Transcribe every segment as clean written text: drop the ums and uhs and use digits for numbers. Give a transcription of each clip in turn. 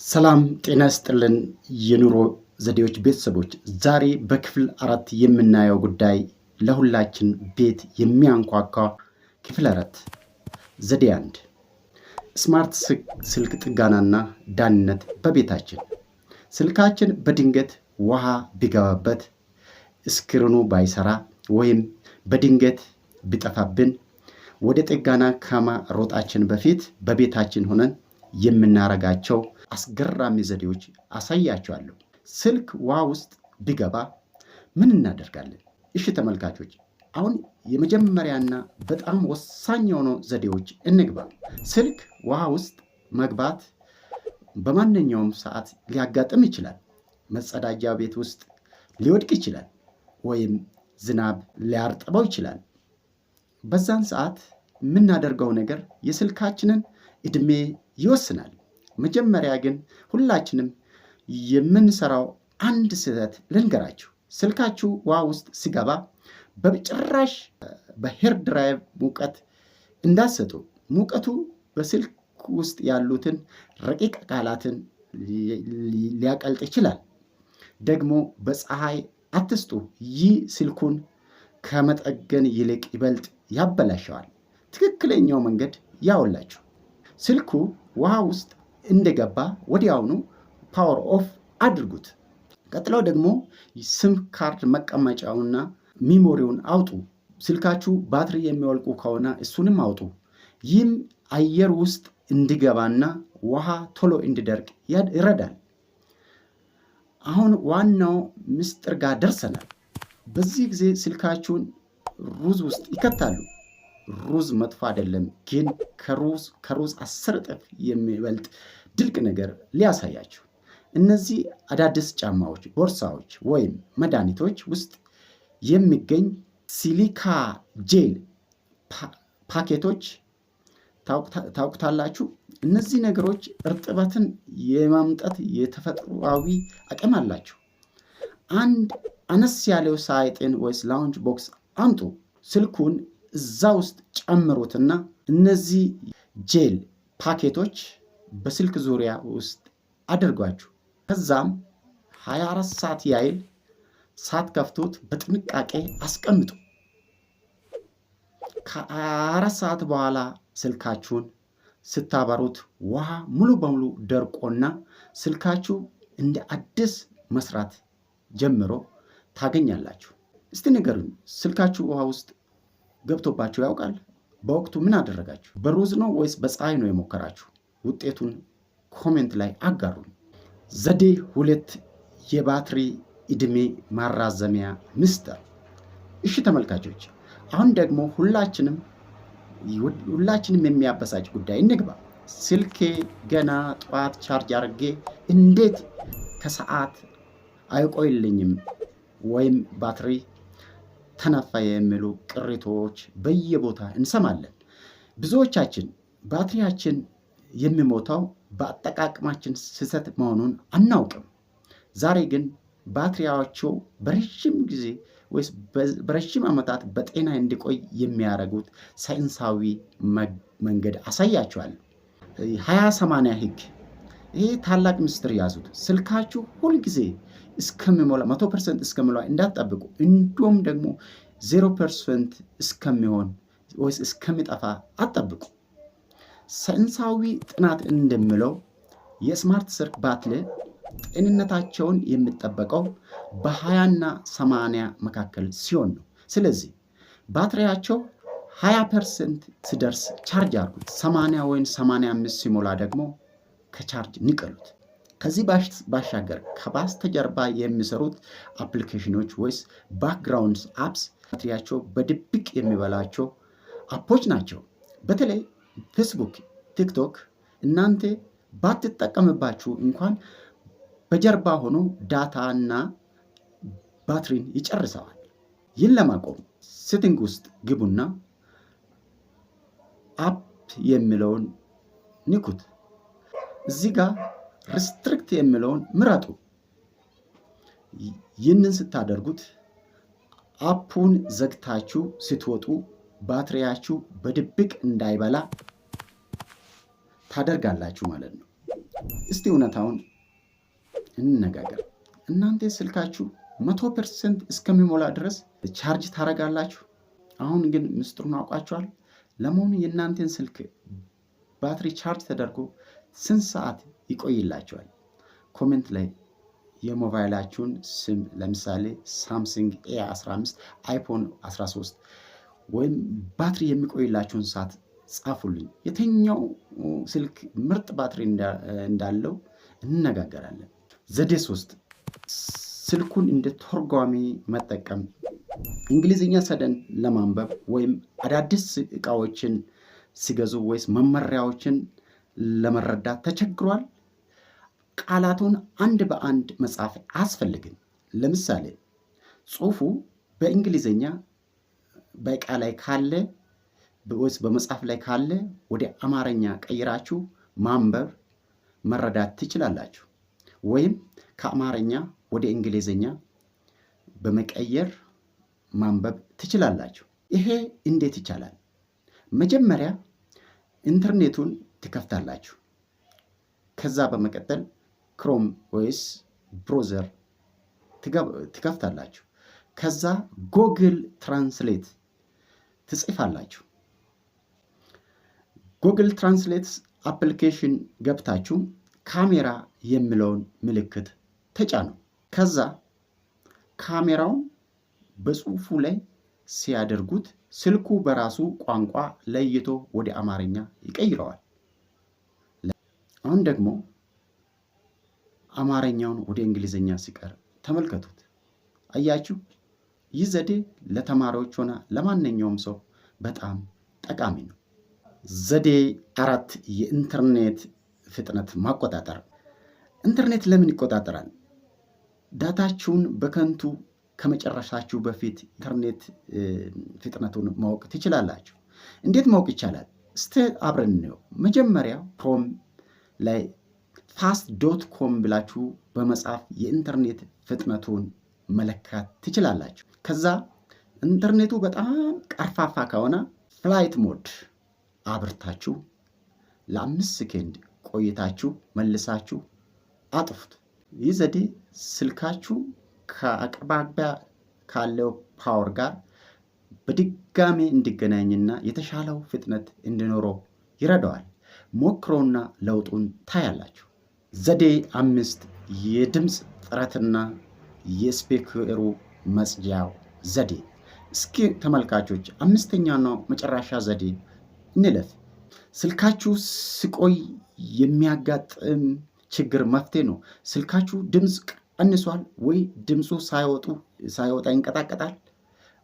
ሰላም ጤና ይስጥልን የኑሮ ዘዴዎች ቤተሰቦች፣ ዛሬ በክፍል 4 የምናየው ጉዳይ ለሁላችን ቤት የሚያንኳኳ ክፍል 4 ዘዴ 1 ስማርት ስልክ ጥገናና ደህንነት በቤታችን። ስልካችን በድንገት ውሃ ቢገባበት፣ ስክሪኑ ባይሰራ ወይም በድንገት ቢጠፋብን ወደ ጥገና ከመሮጣችን በፊት በቤታችን ሆነን የምናረጋቸው አስገራሚ ዘዴዎች አሳያቸዋለሁ። ስልክ ውሃ ውስጥ ቢገባ ምን እናደርጋለን? እሺ ተመልካቾች፣ አሁን የመጀመሪያና በጣም ወሳኝ የሆኑ ዘዴዎች እንግባ። ስልክ ውሃ ውስጥ መግባት በማንኛውም ሰዓት ሊያጋጥም ይችላል። መጸዳጃ ቤት ውስጥ ሊወድቅ ይችላል፣ ወይም ዝናብ ሊያርጥበው ይችላል። በዛን ሰዓት የምናደርገው ነገር የስልካችንን እድሜ ይወስናል። መጀመሪያ ግን ሁላችንም የምንሰራው አንድ ስህተት ልንገራችሁ። ስልካችሁ ውሃ ውስጥ ሲገባ በጭራሽ በሄር ድራይቭ ሙቀት እንዳትሰጡ። ሙቀቱ በስልክ ውስጥ ያሉትን ረቂቅ አካላትን ሊያቀልጥ ይችላል። ደግሞ በፀሐይ አትስጡ። ይህ ስልኩን ከመጠገን ይልቅ ይበልጥ ያበላሸዋል። ትክክለኛው መንገድ ያውላችሁ። ስልኩ ውሃ ውስጥ እንደገባ ወዲያውኑ ፓወር ኦፍ አድርጉት። ቀጥለው ደግሞ ሲም ካርድ መቀመጫውና ሚሞሪውን አውጡ። ስልካችሁ ባትሪ የሚወልቁ ከሆነ እሱንም አውጡ። ይህም አየር ውስጥ እንዲገባና ውሃ ቶሎ እንዲደርቅ ይረዳል። አሁን ዋናው ምስጢር ጋር ደርሰናል። በዚህ ጊዜ ስልካችሁን ሩዝ ውስጥ ይከታሉ። ሩዝ መጥፎ አይደለም፣ ግን ከሩዝ 10 እጥፍ የሚበልጥ ድንቅ ነገር ሊያሳያችሁ። እነዚህ አዳዲስ ጫማዎች፣ ቦርሳዎች ወይም መድኃኒቶች ውስጥ የሚገኝ ሲሊካ ጄል ፓኬቶች ታውቁታላችሁ። እነዚህ ነገሮች እርጥበትን የማምጠት የተፈጥሯዊ አቅም አላቸው። አንድ አነስ ያለው ሳጥን ወይስ ላውንጅ ቦክስ አምጡ። ስልኩን እዛ ውስጥ ጨምሩትና እነዚህ ጄል ፓኬቶች በስልክ ዙሪያ ውስጥ አድርጓችሁ ከዛም 24 ሰዓት ያህል ሳትከፍቱት በጥንቃቄ አስቀምጡ። ከ24 ሰዓት በኋላ ስልካችሁን ስታበሩት ውሃ ሙሉ በሙሉ ደርቆና ስልካችሁ እንደ አዲስ መስራት ጀምሮ ታገኛላችሁ። እስቲ ንገሩኝ፣ ስልካችሁ ውሃ ውስጥ ገብቶባችሁ ያውቃል? በወቅቱ ምን አደረጋችሁ? በሩዝ ነው ወይስ በፀሐይ ነው የሞከራችሁ? ውጤቱን ኮሜንት ላይ አጋሩን። ዘዴ 2 የባትሪ ዕድሜ ማራዘሚያ ምስጢር። እሺ ተመልካቾች፣ አሁን ደግሞ ሁላችንም የሚያበሳጭ ጉዳይ እንግባ። ስልኬ ገና ጠዋት ቻርጅ አድርጌ እንዴት ከሰዓት አይቆይልኝም ወይም ባትሪ ተነፋ የሚሉ ቅሬታዎች በየቦታ እንሰማለን። ብዙዎቻችን ባትሪያችን የሚሞተው በአጠቃቀማችን ስህተት መሆኑን አናውቅም። ዛሬ ግን ባትሪያቸው በረዥም ጊዜ ወይስ በረዥም ዓመታት በጤና እንዲቆይ የሚያደርጉት ሳይንሳዊ መንገድ አሳያችኋል። 20/80 ህግ። ይሄ ታላቅ ምስጢር ያዙት። ስልካችሁ ሁልጊዜ እስከሚሞላ 100% እስከሚሞላ እንዳትጠብቁ። እንዲሁም ደግሞ 0% እስከሚሆን ወይስ እስከሚጠፋ አትጠብቁ። ሳይንሳዊ ጥናት እንደሚለው የስማርት ስልክ ባትሪ ጤንነታቸውን የሚጠበቀው በ20 እና 80 መካከል ሲሆን ነው። ስለዚህ ባትሪያቸው 20% ሲደርስ ቻርጅ አድርጉት። 80 ወይም 85 ሲሞላ ደግሞ ከቻርጅ ንቀሉት። ከዚህ ባሻገር ከበስተጀርባ የሚሰሩት አፕሊኬሽኖች ወይስ ባክግራውንድ አፕስ ባትሪያቸው በድብቅ የሚበላቸው አፖች ናቸው። በተለይ ፌስቡክ፣ ቲክቶክ እናንተ ባትጠቀምባችሁ እንኳን በጀርባ ሆኖ ዳታ እና ባትሪን ይጨርሰዋል። ይህን ለማቆም ሴቲንግ ውስጥ ግቡና አፕ የሚለውን ንኩት። እዚህ ጋር ሪስትሪክት የሚለውን ምረጡ። ይህንን ስታደርጉት አፑን ዘግታችሁ ስትወጡ ባትሪያችሁ በድብቅ እንዳይበላ ታደርጋላችሁ ማለት ነው። እስቲ እውነታውን እንነጋገር። እናንተ ስልካችሁ 100% እስከሚሞላ ድረስ ቻርጅ ታደርጋላችሁ? አሁን ግን ምስጢሩን አውቃችኋል? ለመሆኑ የእናንተን ስልክ ባትሪ ቻርጅ ተደርጎ ስንት ሰዓት ይቆይላችኋል? ኮሜንት ላይ የሞባይላችሁን ስም ለምሳሌ ሳምሰንግ A15፣ አይፎን 13 ወይም ባትሪ የሚቆይላችሁን ሰዓት ጻፉልኝ። የትኛው ስልክ ምርጥ ባትሪ እንዳለው እንነጋገራለን። ዘዴ 3 ስልኩን እንደ ተርጓሚ መጠቀም። እንግሊዝኛ ሰደን ለማንበብ ወይም አዳዲስ እቃዎችን ሲገዙ ወይስ መመሪያዎችን ለመረዳት ተቸግሯል? ቃላቱን አንድ በአንድ መጻፍ አያስፈልግም። ለምሳሌ ጽሑፉ በእንግሊዝኛ በእቃ ላይ ካለ ወይስ በመጽሐፍ ላይ ካለ ወደ አማርኛ ቀይራችሁ ማንበብ መረዳት ትችላላችሁ። ወይም ከአማርኛ ወደ እንግሊዝኛ በመቀየር ማንበብ ትችላላችሁ። ይሄ እንዴት ይቻላል? መጀመሪያ ኢንተርኔቱን ትከፍታላችሁ። ከዛ በመቀጠል ክሮም ወይስ ብሮዘር ትከፍታላችሁ። ከዛ ጎግል ትራንስሌት ትጽፋላችሁ። ጎግል ትራንስሌት አፕሊኬሽን ገብታችሁ ካሜራ የሚለውን ምልክት ተጫኑ። ከዛ ካሜራውን በጽሑፉ ላይ ሲያደርጉት ስልኩ በራሱ ቋንቋ ለይቶ ወደ አማርኛ ይቀይረዋል። አሁን ደግሞ አማርኛውን ወደ እንግሊዝኛ ሲቀር ተመልከቱት። አያችሁ? ይህ ዘዴ ለተማሪዎች ሆነ ለማንኛውም ሰው በጣም ጠቃሚ ነው። ዘዴ 4 የኢንተርኔት ፍጥነት ማቆጣጠር። ኢንተርኔት ለምን ይቆጣጠራል? ዳታችሁን በከንቱ ከመጨረሻችሁ በፊት ኢንተርኔት ፍጥነቱን ማወቅ ትችላላችሁ። እንዴት ማወቅ ይቻላል? እስቲ አብረን እንየው። መጀመሪያ ክሮም ላይ fast.com ብላችሁ በመጻፍ የኢንተርኔት ፍጥነቱን መለካት ትችላላችሁ። ከዛ ኢንተርኔቱ በጣም ቀርፋፋ ከሆነ ፍላይት ሞድ አብርታችሁ ለ5 ሰከንድ ቆይታችሁ መልሳችሁ አጥፉት። ይህ ዘዴ ስልካችሁ ከአቅራቢያ ካለው ፓወር ጋር በድጋሚ እንዲገናኝና የተሻለው ፍጥነት እንዲኖረው ይረዳዋል። ሞክሮና ለውጡን ታያላችሁ። ዘዴ 5 የድምፅ ጥረትና የስፒከሩ መጽጃው ዘዴ። እስኪ ተመልካቾች 5ኛው መጨረሻ ዘዴ እንለፍ። ስልካችሁ ሲቆይ የሚያጋጥም ችግር መፍትሄ ነው። ስልካችሁ ድምፅ ቀንሷል ወይ ድምፁ ሳይወጣ ይንቀጣቀጣል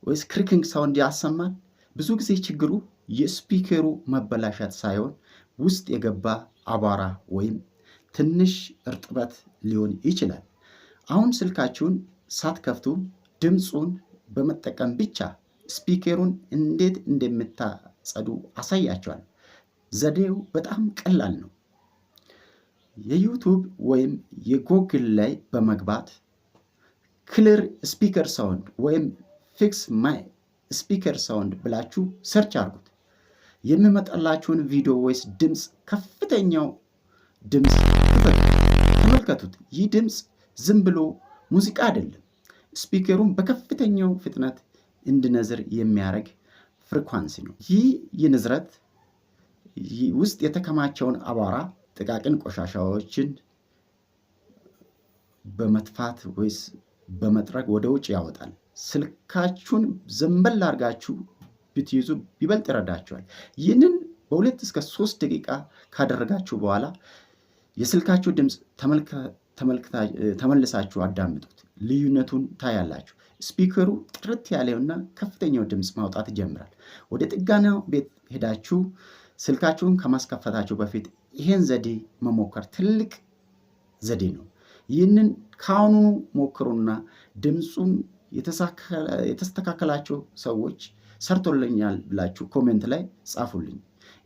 ወይስ ክሪኪንግ ሳውንድ ያሰማል? ብዙ ጊዜ ችግሩ የስፒከሩ መበላሸት ሳይሆን ውስጥ የገባ አቧራ ወይም ትንሽ እርጥበት ሊሆን ይችላል። አሁን ስልካችሁን ሳትከፍቱ ድምፁን በመጠቀም ብቻ ስፒከሩን እንዴት እንደምታጸዱ አሳያችኋል። ዘዴው በጣም ቀላል ነው። የዩቱብ ወይም የጎግል ላይ በመግባት ክሊር ስፒከር ሳውንድ ወይም ፊክስ ማይ ስፒከር ሳውንድ ብላችሁ ሰርች አድርጉት። የሚመጣላችሁን ቪዲዮ ወይስ ድምፅ ከፍተኛው ድምፅ ተመልከቱት። ይህ ድምፅ ዝም ብሎ ሙዚቃ አይደለም። ስፒከሩን በከፍተኛው ፍጥነት እንዲነዝር የሚያደርግ ፍሪኳንሲ ነው። ይህ የንዝረት ውስጥ የተከማቸውን አቧራ፣ ጥቃቅን ቆሻሻዎችን በመትፋት ወይስ በመጥረግ ወደ ውጭ ያወጣል። ስልካችሁን ዘንበል አድርጋችሁ ብትይዙ ይበልጥ ይረዳችኋል። ይህንን በ2 እስከ 3 ደቂቃ ካደረጋችሁ በኋላ የስልካችሁ ድምፅ ተመልሳችሁ አዳምጡት። ልዩነቱን ታያላችሁ። ስፒከሩ ጥርት ያለውና ከፍተኛው ድምፅ ማውጣት ይጀምራል። ወደ ጥገናው ቤት ሄዳችሁ ስልካችሁን ከማስከፈታችሁ በፊት ይሄን ዘዴ መሞከር ትልቅ ዘዴ ነው። ይህንን ከአሁኑ ሞክሩና ድምፁን የተስተካከላቸው ሰዎች ሰርቶልኛል ብላችሁ ኮሜንት ላይ ጻፉልኝ።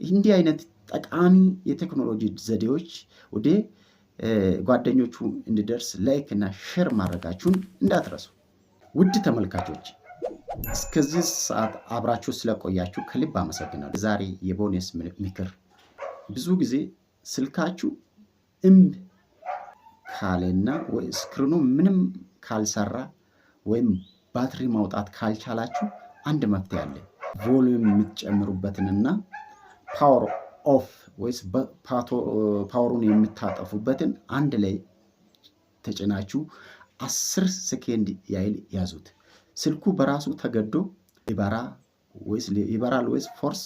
እንዲህ አይነት ጠቃሚ የቴክኖሎጂ ዘዴዎች ወደ ጓደኞቹ እንዲደርስ ላይክ እና ሼር ማድረጋችሁን እንዳትረሱ። ውድ ተመልካቾች እስከዚህ ሰዓት አብራችሁ ስለቆያችሁ ከልብ አመሰግናለሁ። ዛሬ የቦነስ ምክር፣ ብዙ ጊዜ ስልካችሁ እምብ ካለና ወይ ስክሪኑ ምንም ካልሰራ ወይም ባትሪ ማውጣት ካልቻላችሁ አንድ መፍትሄ አለ። ቮሊዩም የምትጨምሩበትንና ፓወር ኦፍ ወይስ ፓወሩን የምታጠፉበትን አንድ ላይ ተጭናችሁ 10 ሰከንድ ያህል ያዙት። ስልኩ በራሱ ተገዶ ይበራል ወይስ ፎርስ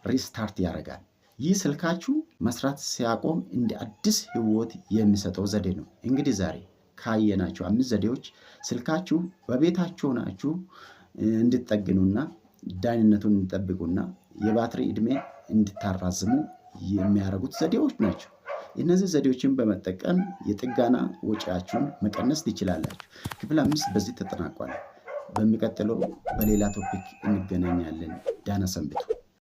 ሪስታርት ያደርጋል። ይህ ስልካችሁ መስራት ሲያቆም እንደ አዲስ ህይወት የሚሰጠው ዘዴ ነው። እንግዲህ ዛሬ ካየናችሁ 5 ዘዴዎች ስልካችሁ በቤታችሁ ናችሁ እንድትጠግኑና ደህንነቱን እንድትጠብቁና የባትሪ ዕድሜ እንድታራዝሙ የሚያደርጉት ዘዴዎች ናቸው። እነዚህ ዘዴዎችን በመጠቀም የጥገና ወጪያችሁን መቀነስ ትችላላችሁ። ክፍል 5 በዚህ ተጠናቋል። በሚቀጥለው በሌላ ቶፒክ እንገናኛለን። ደህና ሰንብቱ።